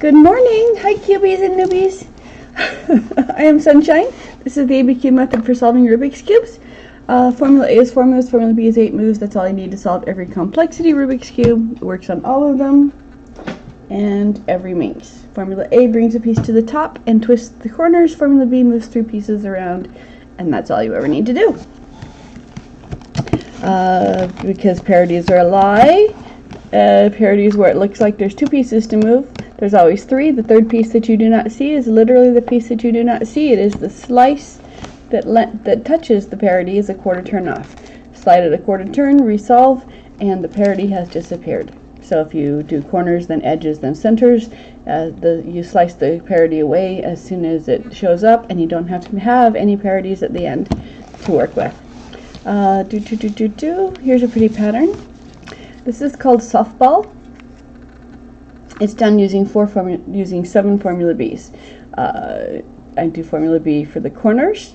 Good morning! Hi cubies and newbies! I am Sunshine. This is the ABCube method for solving Rubik's Cubes. Formula A is 4 moves, Formula B is 8 moves. That's all you need to solve every complexity Rubik's Cube. It works on all of them and every maze. Formula A brings a piece to the top and twists the corners. Formula B moves 3 pieces around, and that's all you ever need to do. Because parodies are a lie. Parodies where it looks like there's 2 pieces to move. There's always 3. The third piece that you do not see is literally the piece that you do not see. It is the slice that touches the parody is a quarter turn off. Slide it a quarter turn, resolve, and the parody has disappeared. So if you do corners, then edges, then centers, you slice the parody away as soon as it shows up, and you don't have to have any parodies at the end to work with. Here's a pretty pattern. This is called softball. It's done using 7 Formula Bs. I do Formula B for the corners,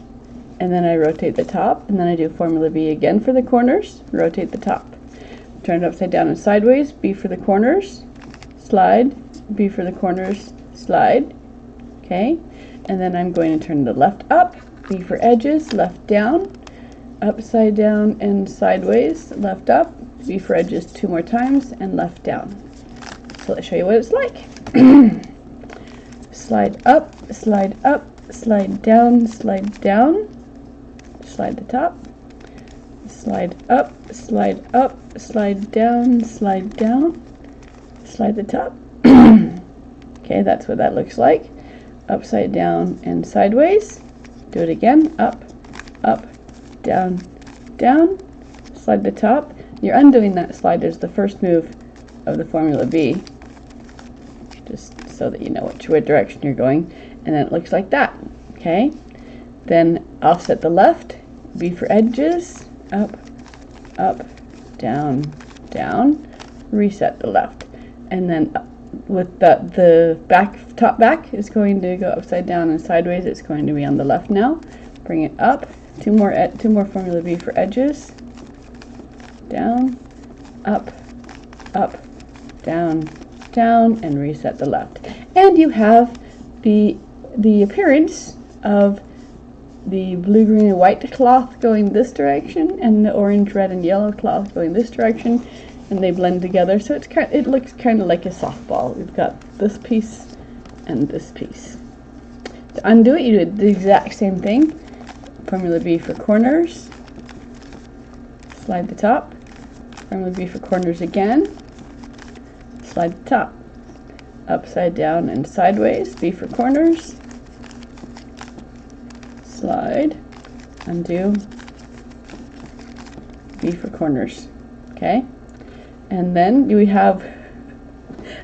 and then I rotate the top, and then I do Formula B again for the corners, rotate the top. Turn it upside down and sideways, B for the corners, slide, B for the corners, slide, okay? And then I'm going to turn the left up, B for edges, left down, upside down and sideways, left up, B for edges 2 more times, and left down. So let's show you what it's like. Slide up, slide down, slide the top, slide up, slide down, slide the top. Okay, that's what that looks like. Upside down and sideways. Do it again. Up, down, slide the top. You're undoing that slide. There's the first move of the Formula B, just so that you know which direction you're going, and then it looks like that. Okay, then offset the left, B for edges, up, down, reset the left, and then with the top back is going to go upside down and sideways. It's going to be on the left now. Bring it up. Two more Formula B for edges. Down, up, down, and reset the left. And you have the appearance of the blue, green, and white cloth going this direction, and the orange, red, and yellow cloth going this direction, and they blend together. So it looks kind of like a softball. We've got this piece and this piece. To undo it, you do the exact same thing. Formula B for corners. Slide the top. Formula B for corners again. Slide the top. Upside down and sideways. B for corners. Slide. Undo. B for corners. Okay? And then we have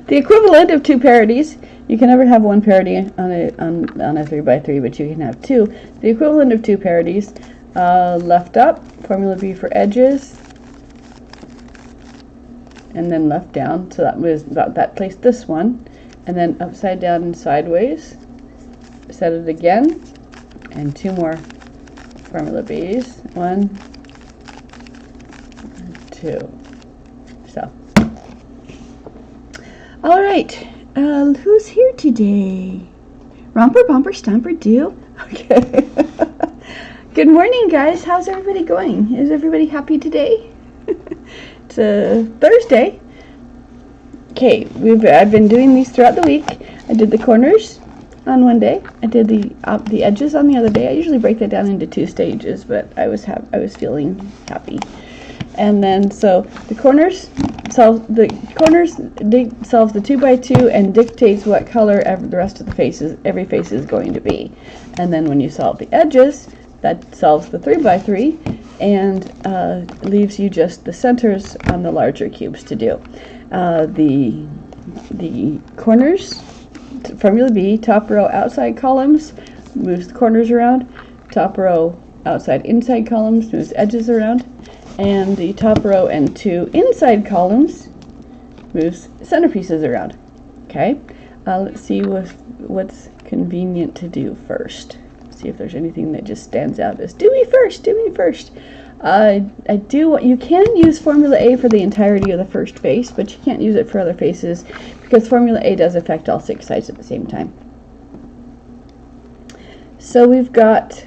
the equivalent of 2 parodies. You can never have 1 parody on a 3x3, but you can have 2. The equivalent of 2 parodies. Left up. Formula B for edges. And then left down, so that placed this one, and then upside down and sideways. Set it again, and 2 more Formula Bs. 1, 2. So, all right. Who's here today? Romper, bumper, stomper, do. Okay. Good morning, guys. How's everybody going? Is everybody happy today? It's a Thursday. Okay, I've been doing these throughout the week. I did the corners on one day. I did the edges on the other day. I usually break that down into 2 stages, but I was feeling happy. And then so the corners solves the 2x2 and dictates what color the rest of every face is going to be. And then when you solve the edges, that solves the 3x3 and leaves you just the centers on the larger cubes to do. The corners, Formula B, top row outside columns, moves the corners around. Top row outside inside columns, moves edges around. And the top row and 2 inside columns moves centerpieces around. Okay, let's see what's convenient to do first. See if there's anything that just stands out as do me first. You can use Formula A for the entirety of the first face, but you can't use it for other faces because Formula A does affect all 6 sides at the same time. So we've got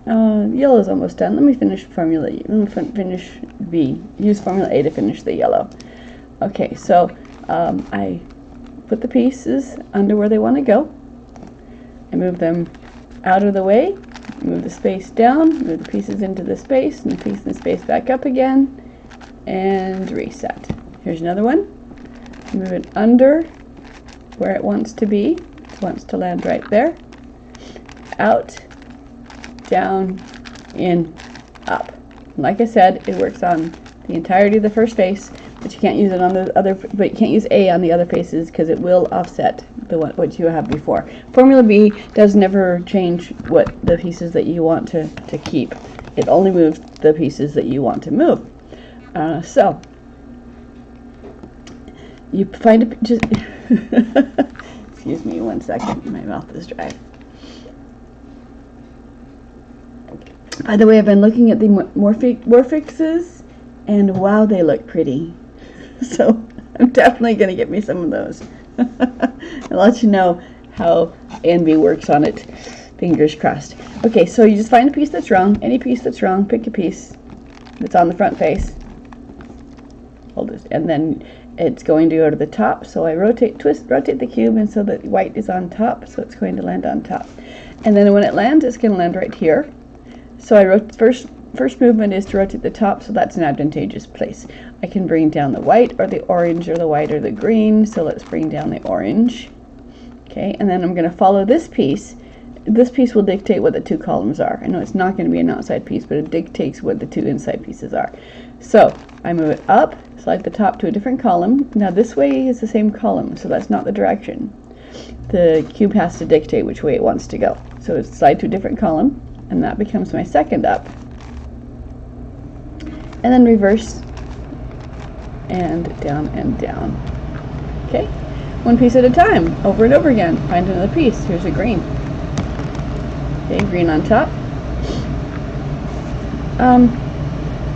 yellow's almost done. Let me finish Formula E. Let me finish B. Use Formula A to finish the yellow. Okay, so I put the pieces under where they want to go. I move them out of the way. Move the space down, move the pieces into the space, and the piece in the space back up again, and reset. Here's another one. Move it under where it wants to be. It wants to land right there. Out, down, in, up. Like I said, it works on the entirety of the first face, but you can't use it on the other. But you can't use A on the other faces because it will offset what you have before. Formula B does never change what the pieces that you want to keep. It only moves the pieces that you want to move. So you find a just excuse me 1 second. My mouth is dry. By the way, I've been looking at the Morphixes, and wow, they look pretty. So I'm definitely going to get me some of those. I'll let you know how A&B works on it. Fingers crossed. Okay, so you just find a piece that's wrong. Any piece that's wrong, pick a piece that's on the front face. Hold it, and then it's going to go to the top. So I rotate the cube, and so that white is on top. So it's going to land on top. And then when it lands, it's going to land right here. So I wrote first movement is to rotate the top, so that's an advantageous place. I can bring down the white or the orange or the white or the green, so let's bring down the orange. Okay, and then I'm going to follow this piece. This piece will dictate what the 2 columns are. I know it's not going to be an outside piece, but it dictates what the 2 inside pieces are. So I move it up, slide the top to a different column. Now this way is the same column, so that's not the direction. The cube has to dictate which way it wants to go. So it's slide to a different column, and that becomes my second up. And then reverse and down and down. Okay, 1 piece at a time, over and over again. Find another piece. Here's a green. Okay, green on top.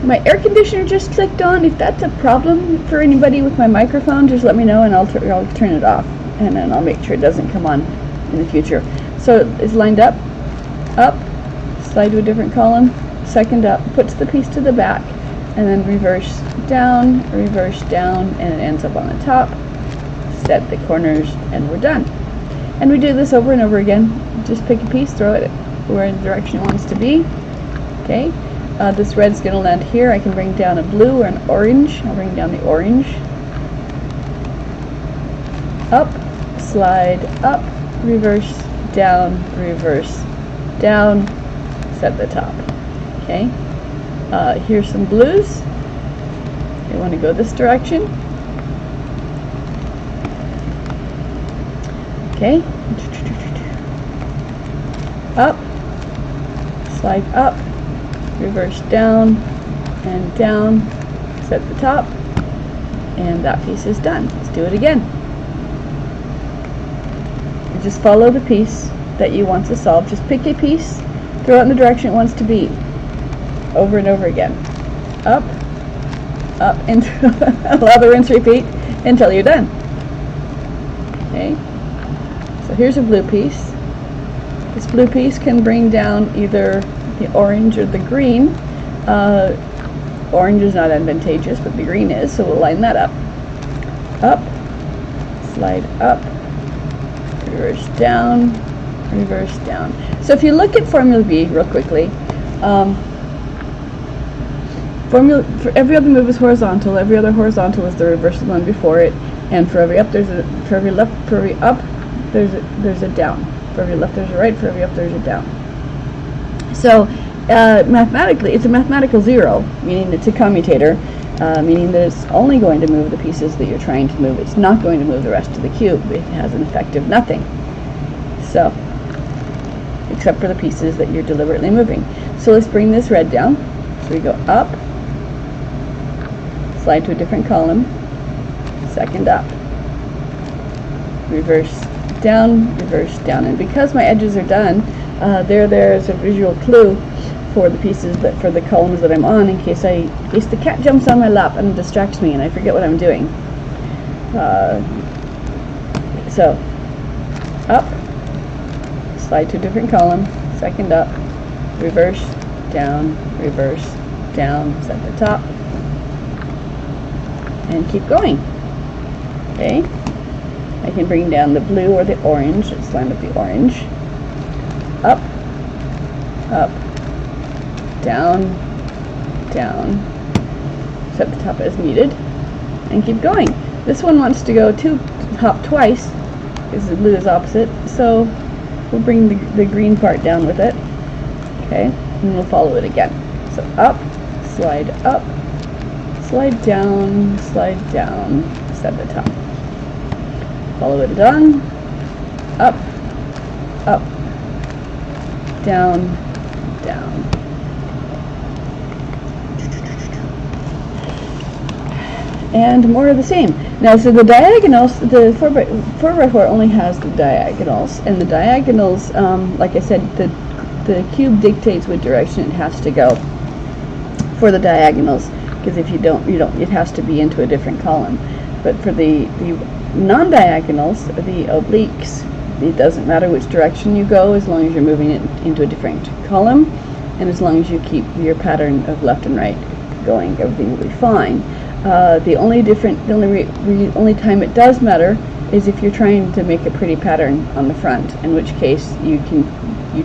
My air conditioner just clicked on. If that's a problem for anybody with my microphone, just let me know and I'll turn it off, and then I'll make sure it doesn't come on in the future. So it's lined up, slide to a different column, second up, puts the piece to the back, and then reverse down, and it ends up on the top. Set the corners, and we're done. And we do this over and over again. Just pick a piece, throw it where the direction it wants to be. Okay, this red's going to land here. I can bring down a blue or an orange. I'll bring down the orange. Up, slide up, reverse, down, set the top. Okay. Here's some blues. They want to go this direction. Okay. Up, slide up, reverse down, and down, set the top, and that piece is done. Let's do it again. You just follow the piece that you want to solve. Just pick a piece, throw it in the direction it wants to be. Over and over again. Up, and allow the rinse repeat until you're done. Okay, so here's a blue piece. This blue piece can bring down either the orange or the green. Orange is not advantageous, but the green is, so we'll line that up. Up, slide up, reverse down. So if you look at Formula B real quickly, for every other move is horizontal. Every other horizontal is the reverse of the one before it, and for every up there's a for every up there's a down. For every left there's a right. For every up there's a down. So mathematically, it's a mathematical zero, meaning it's a commutator, meaning that it's only going to move the pieces that you're trying to move. It's not going to move the rest of the cube. It has an effect of nothing. So, except for the pieces that you're deliberately moving. So let's bring this red down. So we go up, slide to a different column, second up, reverse down, and because my edges are done, there is a visual clue for the pieces for the columns that I'm on, in case the cat jumps on my lap and distracts me and I forget what I'm doing. So up, slide to a different column, second up, reverse, down, set the top, and keep going. Okay, I can bring down the blue or the orange. Let's line up the orange. Up, down, set the top as needed, and keep going. This one wants to go hop twice, because the blue is opposite, so we'll bring the green part down with it, okay, and we'll follow it again. So up, slide down, set the top. Follow it down, up, down. And more of the same. Now, so the diagonals, the 4x4 only has the diagonals, and the diagonals, like I said, the cube dictates what direction it has to go for the diagonals, because if you don't, it has to be into a different column. But for the non-diagonals, the obliques, it doesn't matter which direction you go, as long as you're moving it into a different column, and as long as you keep your pattern of left and right going, everything will be fine. The only time it does matter is if you're trying to make a pretty pattern on the front, in which case you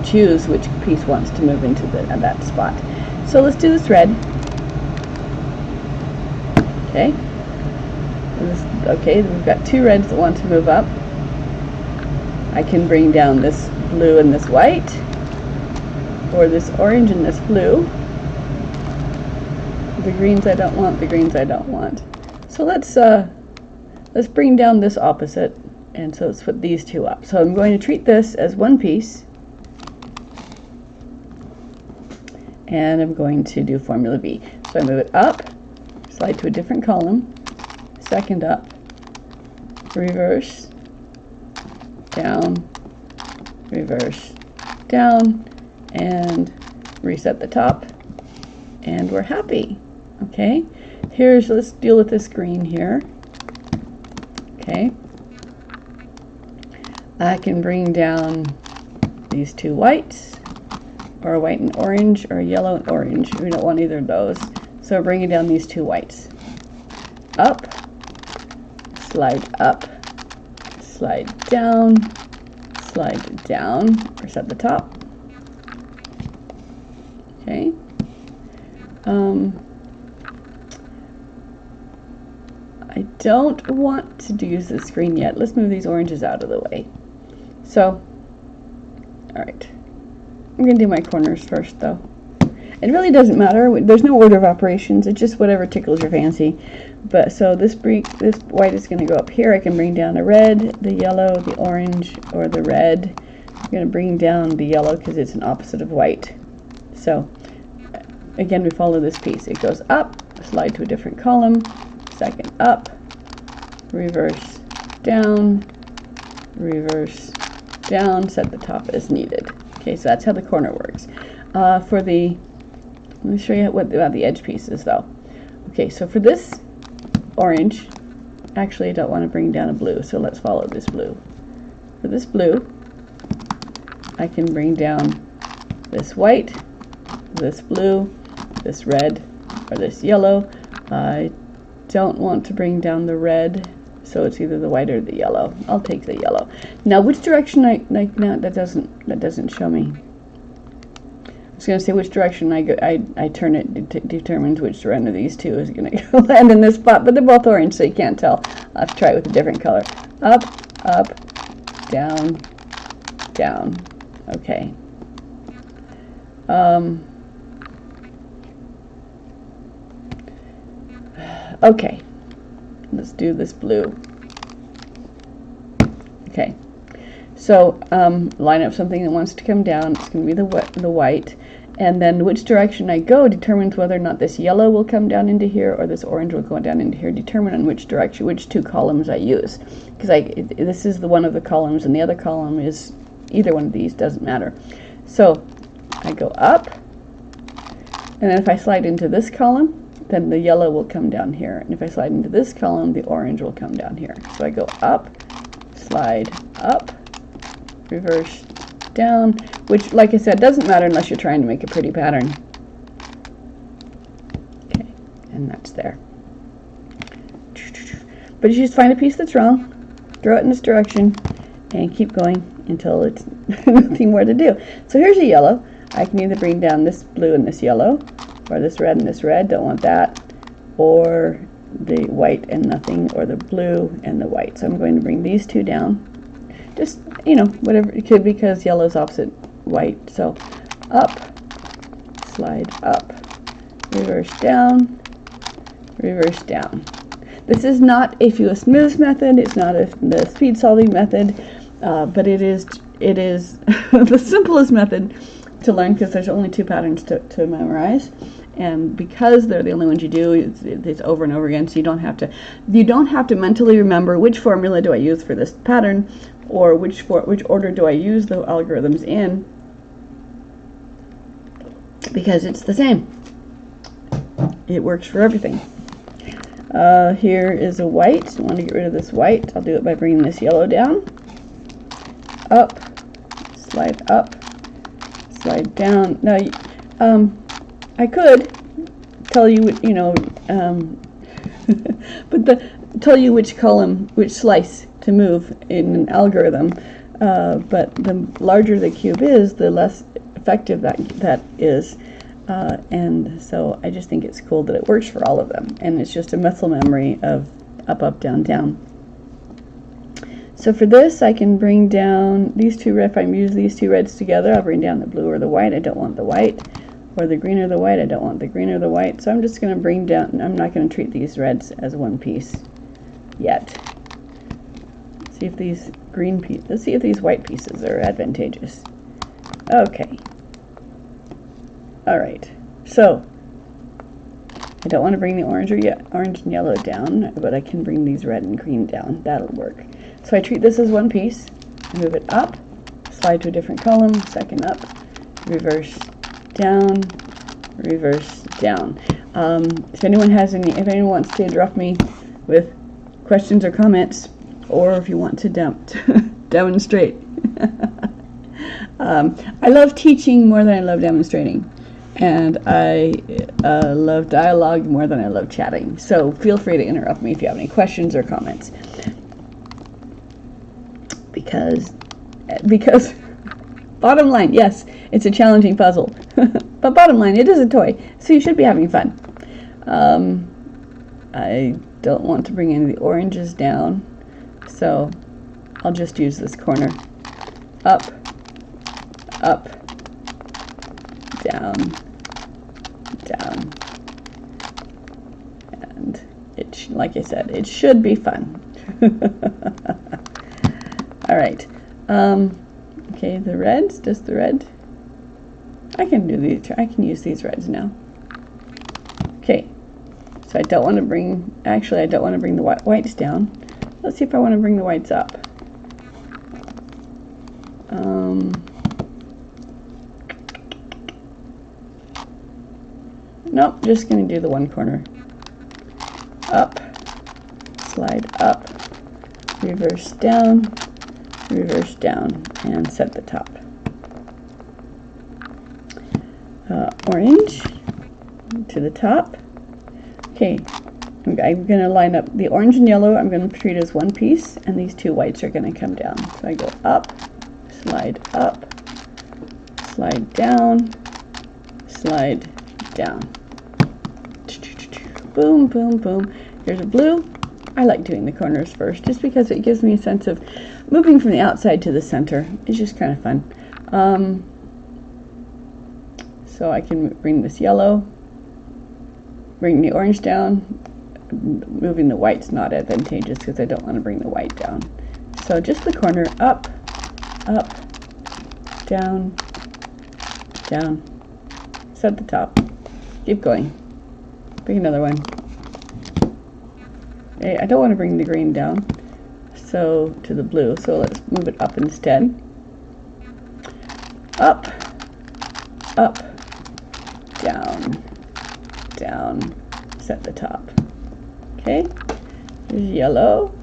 choose which piece wants to move into that spot. So let's do this red. Okay. Okay, we've got two reds that want to move up. I can bring down this blue and this white, or this orange and this blue. The greens I don't want, the greens I don't want. So let's bring down this opposite, and so let's put these two up. So I'm going to treat this as one piece, and I'm going to do Formula B. So I move it up, slide to a different column, second up, reverse, down, reverse, down, and reset the top, and we're happy. Okay, let's deal with this green here. Okay, I can bring down these two whites, or a white and orange, or a yellow and orange. We don't want either of those, so we're bringing down these two whites. Up, slide down, or set the top. Okay. I don't want to use this green yet. Let's move these oranges out of the way. So, alright. I'm going to do my corners first, though. It really doesn't matter. There's no order of operations. It's just whatever tickles your fancy. But so this white is going to go up here. I can bring down the red, the yellow, the orange, or the red. I'm going to bring down the yellow because it's an opposite of white. So, again, we follow this piece. It goes up, slide to a different column, second up, reverse, down, set the top as needed. Okay, so that's how the corner works. Let me show you about the edge pieces, though. Okay, so for this orange, actually I don't want to bring down a blue, so let's follow this blue. For this blue, I can bring down this white, this blue, this red, or this yellow. I don't want to bring down the red, so it's either the white or the yellow. I'll take the yellow. Now, which direction now that doesn't show me. I was going to say which direction I turn it determines which direction of these two is going to land in this spot, but they're both orange, so you can't tell. I'll have to try it with a different color. Up, down, down. Okay. Okay, let's do this blue. Okay, so line up something that wants to come down. It's going to be the white, and then which direction I go determines whether or not this yellow will come down into here or this orange will go down into here, determine on which direction, which two columns I use. Because this is one of the columns, and the other column is either one of these, doesn't matter. So I go up, And then if I slide into this column, then the yellow will come down here. And if I slide into this column, the orange will come down here. So I go up, slide up, reverse down, which, like I said, doesn't matter unless you're trying to make a pretty pattern. Okay, and that's there. But you just find a piece that's wrong, throw it in this direction, and keep going until it's nothing more to do. So here's a yellow. I can either bring down this blue and this yellow, or this red and this red, don't want that, or the white and nothing, or the blue and the white. So I'm going to bring these two down. Just, you know, whatever it could, because yellow is opposite white. So up, slide up, reverse down, reverse down. This is not a fewest smoothest method, it's not the speed solving method, but it is the simplest method to learn, because there's only 2 patterns to memorize, and because they're the only ones you do, it's over and over again, so you don't have to mentally remember which formula do I use for this pattern, or which order do I use the algorithms in, because it's the same. It works for everything. Here is a white. I want to get rid of this white. I'll do it by bringing this yellow down. Up, slide down. Now, I could tell you, you know, tell you which column, which slice to move in an algorithm. But the larger the cube is, the less effective that is. And so I just think it's cool that it works for all of them, and it's just a muscle memory of up, up, down, down. So for this, I can bring down these two. If I use these two reds together, I'll bring down the blue or the white. I don't want the white, or the green or the white. I don't want the green or the white. So I'm just going to bring down. I'm not going to treat these reds as one piece yet. Let's see if these let's see if these white pieces are advantageous. Okay. All right, so I don't want to bring the orange and yellow down, but I can bring these red and green down. That'll work. So I treat this as one piece, move it up, slide to a different column, second up, reverse down, reverse down. If anyone wants to interrupt me with questions or comments, or if you want to demonstrate. I love teaching more than I love demonstrating. And I love dialogue more than I love chatting. So feel free to interrupt me if you have any questions or comments. Because bottom line, yes, it's a challenging puzzle. But bottom line, it is a toy, so you should be having fun. I don't want to bring any of the oranges down, so I'll just use this corner. Up, up, down, down, and like I said, it should be fun. All right. Okay, the reds, just the red. I can do these. I can use these reds now. Okay. So I don't want to bring. Actually, I don't want to bring the whites down. Let's see if I want to bring the whites up. Nope, just going to do the one corner. Up, slide up, reverse down, and set the top. Orange to the top. Okay, I'm going to line up the orange and yellow. I'm going to treat as one piece, and these two whites are going to come down. So I go up, slide down, slide down. Boom, boom, boom. Here's a blue. I like doing the corners first, just because it gives me a sense of moving from the outside to the center. It's just kind of fun. So I can bring this yellow, bring the orange down. Moving the white's not advantageous because I don't want to bring the white down. So just the corner, up, up, down, down. Set the top. Keep going. Bring another one. Okay, I don't want to bring the green down, so to the blue. So let's move it up instead. Up, up, down, down, set the top. Okay, here's yellow.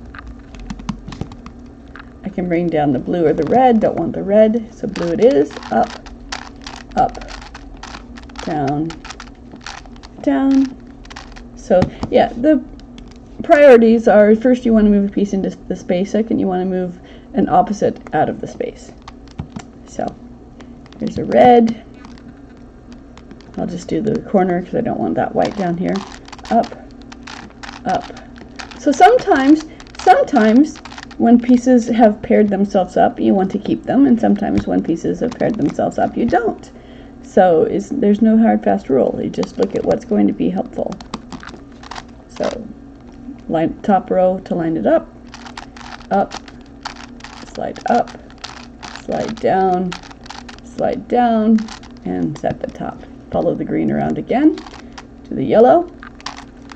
I can bring down the blue or the red, don't want the red, so blue it is, up, up, down, down. So yeah, the priorities are, first you want to move a piece into the space, second you want to move an opposite out of the space. So here's a red. I'll just do the corner because I don't want that white down here. Up, up. So sometimes when pieces have paired themselves up, you want to keep them, and sometimes when pieces have paired themselves up, you don't. So there's no hard, fast rule. You just look at what's going to be helpful. So line top row to line it up, slide up, slide down, and set the top. Follow the green around again to the yellow,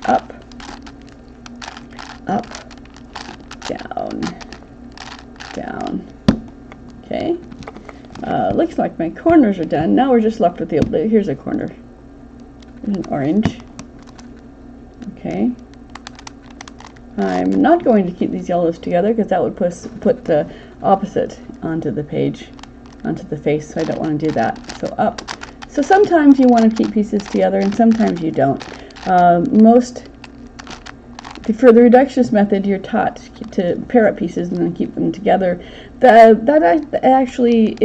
up, up, down, down. Okay, looks like my corners are done. Now we're just left with the, here's a corner. There's an orange. Okay. I'm not going to keep these yellows together because that would put the opposite onto the page, onto the face, so I don't want to do that. So up. So sometimes you want to keep pieces together and sometimes you don't. For the reductionist method, you're taught to pair up pieces and then keep them together. That actually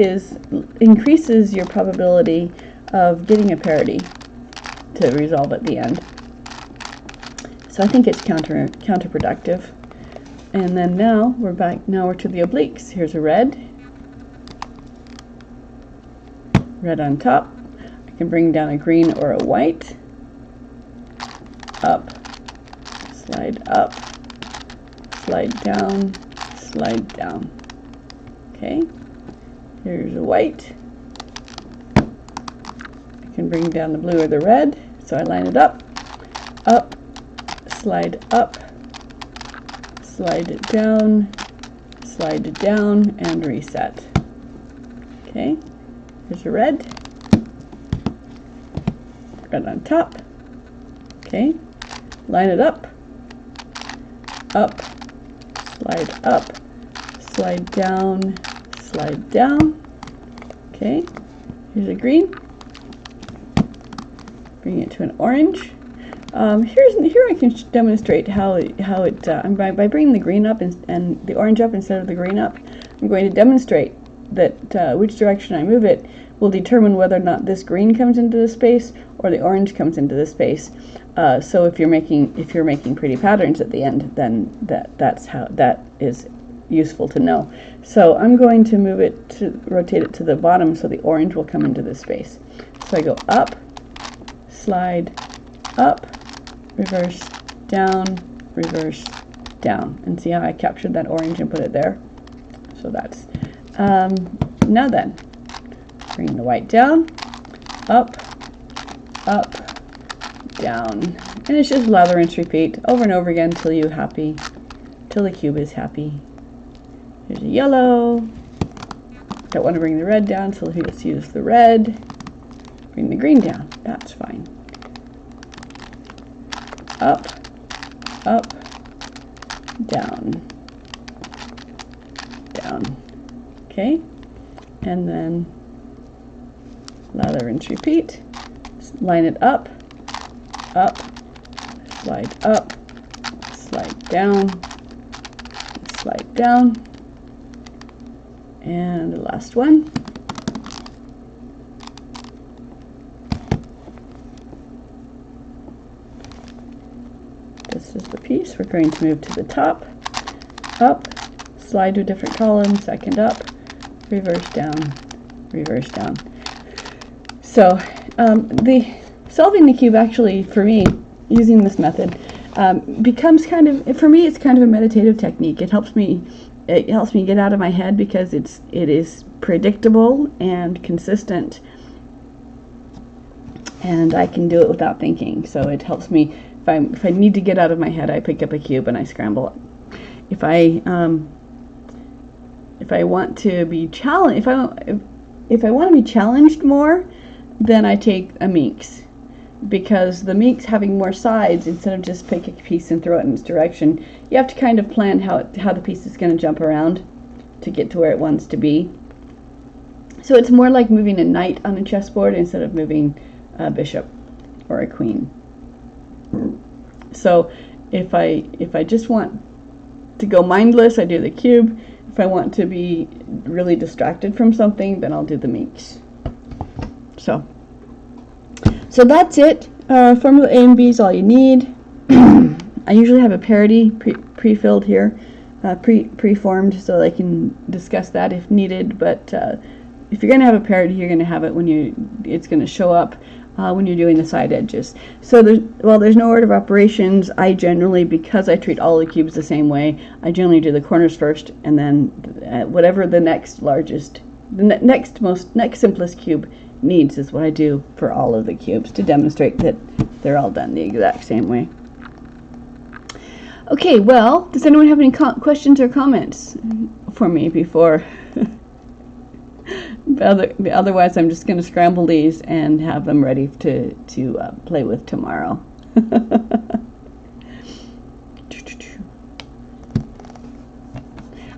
increases your probability of getting a parity to resolve at the end. So I think it's counterproductive. And then now we're back. Now we're to the obliques. Here's a red on top. I can bring down a green or a white. Up, slide down, slide down. Okay, here's a white. I can bring down the blue or the red, so I line it up, slide it down, and reset. Okay, here's a red on top. Okay, line it up, slide down. Okay, here's a green. Bring it to an orange. Here I can demonstrate how it by bringing the green up and the orange up instead of the green up. I'm going to demonstrate that which direction I move it will determine whether or not this green comes into the space or the orange comes into the space. So if you're making pretty patterns at the end, then that is useful to know. So I'm going to rotate it to the bottom so the orange will come into this space. So I go up, slide up, reverse down, and see how I captured that orange and put it there. So that's now then, bring the white down, up, down, and it's just lather, rinse, repeat over and over again till the cube is happy. Here's a yellow. Don't want to bring the red down, so let's use the red. Bring the green down. That's fine. Up, down. Okay, and then lather, rinse, repeat. Line it up, slide down, and the last one. This is the piece. We're going to move to the top, up, slide to a different column, second up, reverse down. So solving the cube actually, for me, using this method, becomes for me, it's kind of a meditative technique. It helps me get out of my head because it is predictable and consistent, and I can do it without thinking. So it helps me. If I need to get out of my head, I pick up a cube and I scramble it. If I want to be challenged, if I want to be challenged more, then I take a minx. because the meek's having more sides, instead of just pick a piece and throw it in its direction, you have to kind of plan how the piece is going to jump around to get to where it wants to be. So it's more like moving a knight on a chessboard instead of moving a bishop or a queen. So if I just want to go mindless, I do the cube. If I want to be really distracted from something, then I'll do the meeks. So that's it. Formula A and B is all you need. I usually have a parity pre-filled here, pre-formed, so I can discuss that if needed. But if you're going to have a parity, you're going to have it when it's going to show up when you're doing the side edges. So there's no order of operations. I generally, because I treat all the cubes the same way, I generally do the corners first, and then whatever the next simplest cube needs is what I do for all of the cubes, to demonstrate that they're all done the exact same way. Okay, well, does anyone have any questions or comments for me before? Otherwise, I'm just going to scramble these and have them ready to play with tomorrow.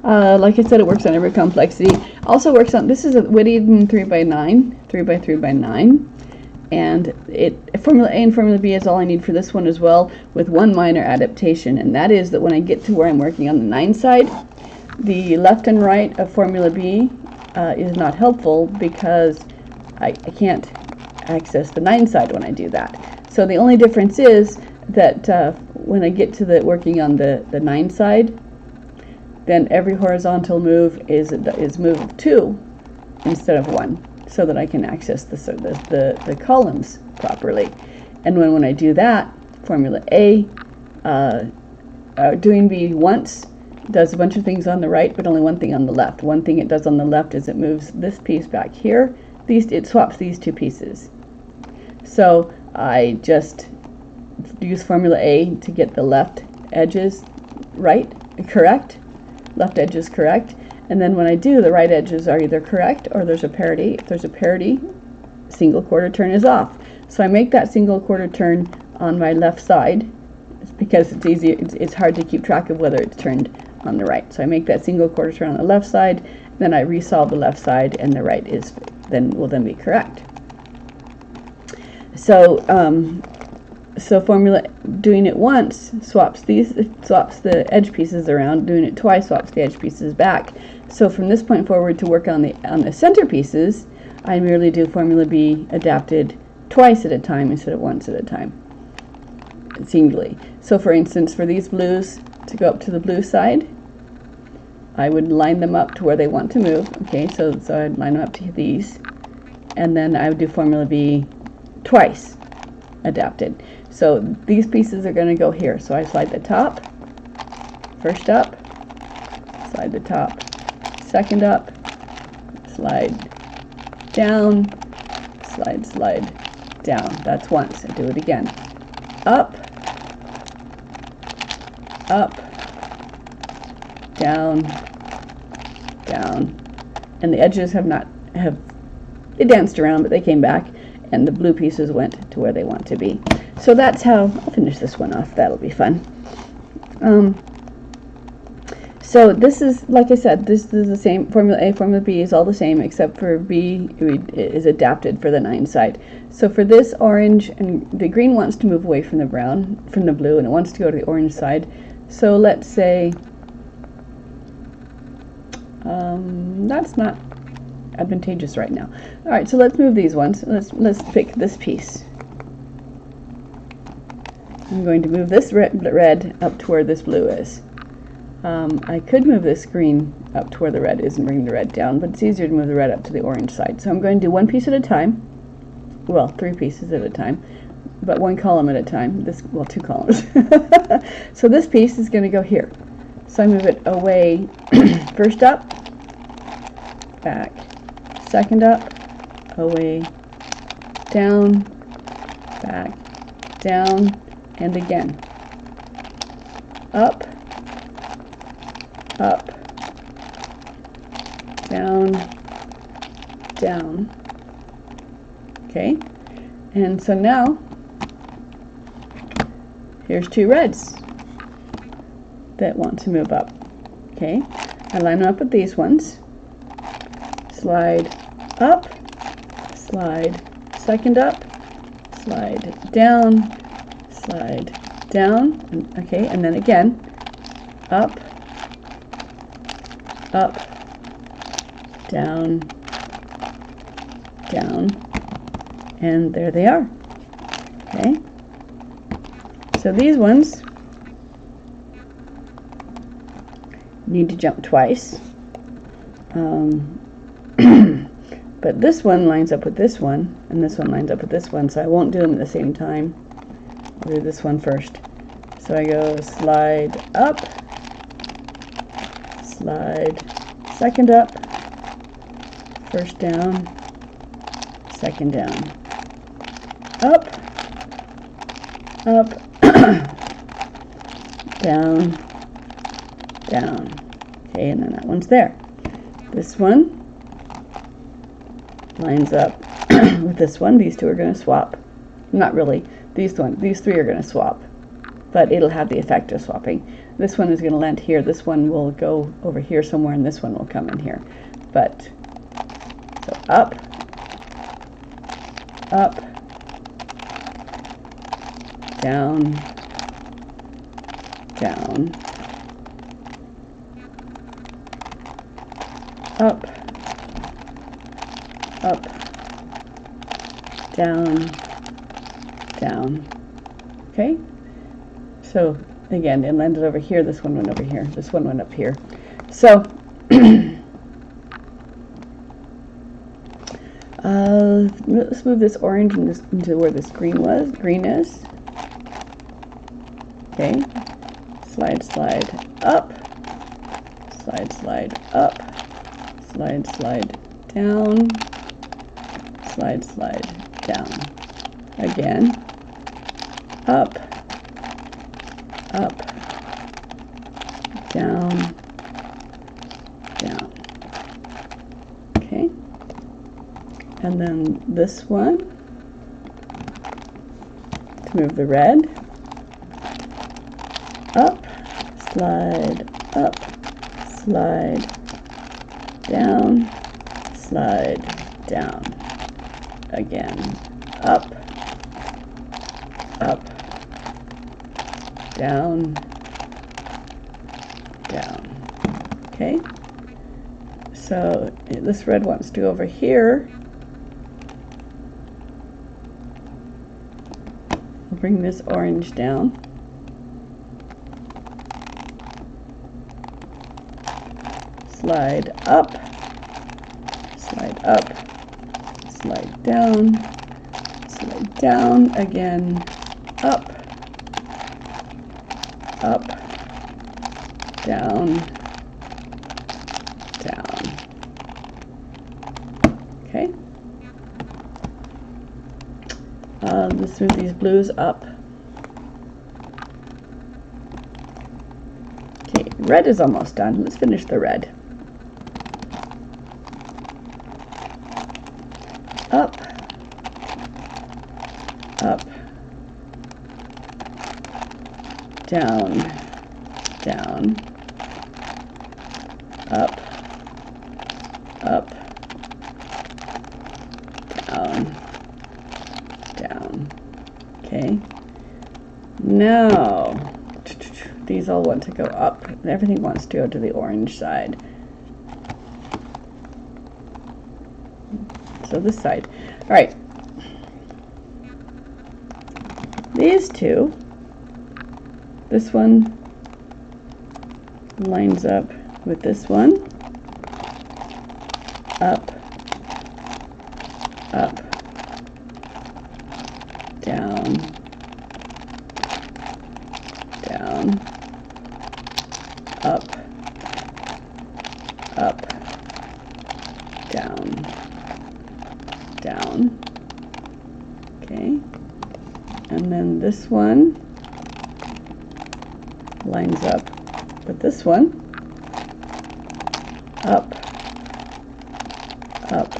Like I said, it works on every complexity. Also works on, this is a Whittington 3x9, 3x3x9, and Formula A and Formula B is all I need for this one as well, with one minor adaptation, and that is that when I get to where I'm working on the 9 side, the left and right of Formula B is not helpful because I can't access the 9 side when I do that. So the only difference is that when I get to the working on the 9 side, then every horizontal move is move 2 instead of 1, so that I can access the columns properly. And when I do that, Formula A, doing B once does a bunch of things on the right, but only one thing on the left. One thing it does on the left is it moves this piece back here. It swaps these two pieces. So I just use Formula A to get the left edges correct, left edges correct, and then when I do, the right edges are either correct or there's a parity. If there's a parity, single quarter turn is off. So I make that single quarter turn on my left side, because it's easy. It's hard to keep track of whether it's turned on the right. So I make that single quarter turn on the left side, then I resolve the left side, and the right will then be correct. So Formula, doing it once swaps the edge pieces around. Doing it twice swaps the edge pieces back. So from this point forward, to work on the center pieces, I merely do Formula B adapted twice at a time instead of once at a time, singly. So for instance, for these blues to go up to the blue side, I would line them up to where they want to move. Okay, so I'd line them up to these, and then I would do Formula B twice adapted. So these pieces are going to go here. So I slide the top, first up, slide the top, second up, slide down, slide down. That's once. I do it again. Up, down, and the edges they danced around, but they came back, and the blue pieces went to where they want to be. So that's how I'll finish this one off. That'll be fun. So this is, like I said, this is the same. Formula A, Formula B is all the same, except for B is adapted for the 9 side. So for this orange, and the green wants to move away from the blue, and it wants to go to the orange side. So let's say that's not advantageous right now. All right, so let's move these ones. Let's pick this piece. I'm going to move this red up to where this blue is. I could move this green up to where the red is and bring the red down, but it's easier to move the red up to the orange side. So I'm going to do one piece at a time. Well, 3 pieces at a time, but 1 column at a time. 2 columns. So this piece is going to go here. So I move it away, first up, back, second up, away, down, back, down, and again. Up, down, down. Okay, and so now here's two reds that want to move up. Okay, I line them up with these ones. Slide up, slide second up, slide down, okay, and then again, up, up, down, down, and there they are. Okay, so these ones need to jump twice, but this one lines up with this one, and this one lines up with this one, so I won't do them at the same time. I'll do this one first. So I go slide up, slide second up, first down, second down, up, up, down, down. Okay, and then that one's there. This one lines up with this one. These two are going to swap. Not really. These three are going to swap, but it'll have the effect of swapping. This one is going to land here. This one will go over here somewhere, and this one will come in here. But so up, up, down, down, up, up, down, down. Okay, so again, it landed over here. This one went over here. This one went up here. So let's move this orange into where this green is. Okay, slide up, slide up, slide down, slide down. Again, up, up, down, down. Okay, and then this one, to move the red, up, slide down, slide down. Again, up, up, down, down. Okay, so this red wants to go over here. I'll bring this orange down. Slide up, slide down, again, up, up, down, down. Okay. Let's move these blues up. Okay, red is almost done. Let's finish the red. Up, up, down, down, up, up, down, down. Okay, now these all want to go up. Everything wants to go to the orange side. So this side. All right. These two, this one lines up with this one. Up, up, down, down, up, up, down, down. Okay, and then this one lines up with this one. Up, up,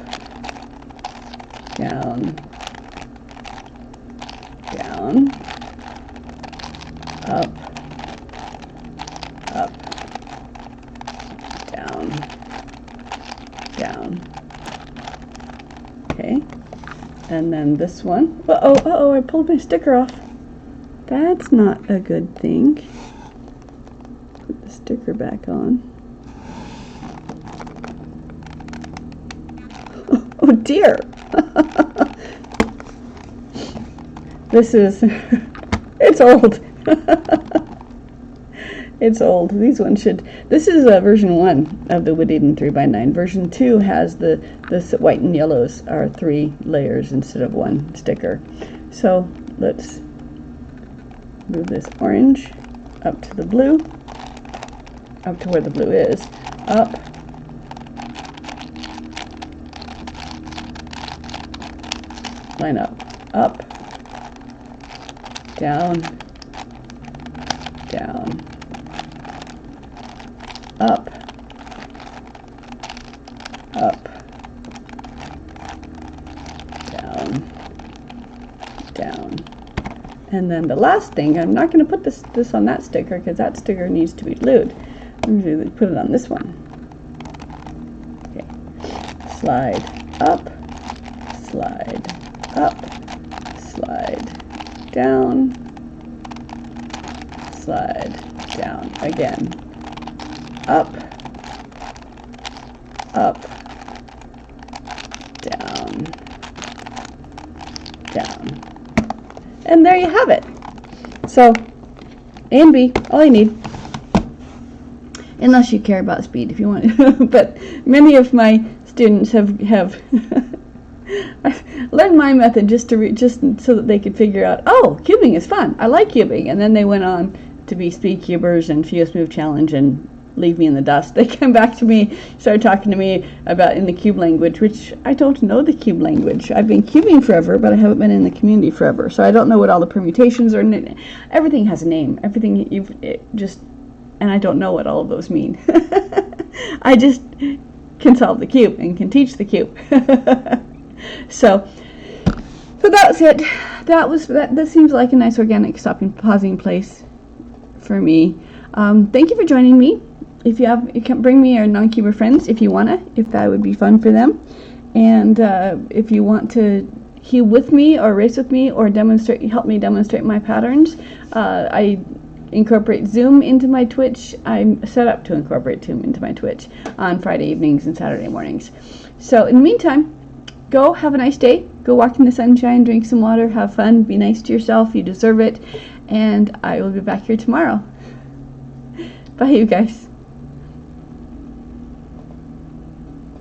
down, down, down. Okay, and then this one. Uh-oh, I pulled my sticker off. That's not a good thing. Put the sticker back on. Oh dear. This is, it's old. It's old. These ones should, this is version 1 of the Wood Eden 3x9. Version 2 has the white and yellows are 3 layers instead of 1 sticker. So let's move this orange up to the blue, up to where the blue is, up, line up, down, down, up, down, down. And then the last thing, I'm not going to put this on that sticker because that sticker needs to be glued. I'm going to put it on this one. Okay. Slide up, slide down, slide down again, up, down, down. And there you have it. So, A and B, all you need. Unless you care about speed, if you want. But many of my students have I've learned my method just so that they could figure out, oh, cubing is fun. I like cubing. And then they went on to be speed cubers and Geosmooth Challenge and leave me in the dust. They come back to me, started talking to me about in the cube language, which I don't know the cube language. I've been cubing forever, but I haven't been in the community forever. So I don't know what all the permutations are. Everything has a name. Everything and I don't know what all of those mean. I just can solve the cube and can teach the cube. So that's it. That seems like a nice organic stopping, pausing place for me. Thank you for joining me. If you can bring me your non-cuber friends if you wanna, if that would be fun for them. And if you want to cube with me or race with me or help me demonstrate my patterns, I incorporate Zoom into my Twitch. I'm set up to incorporate Zoom into my Twitch on Friday evenings and Saturday mornings. So in the meantime, go have a nice day. Go walk in the sunshine, drink some water, have fun, be nice to yourself. You deserve it. And I will be back here tomorrow. Bye, you guys.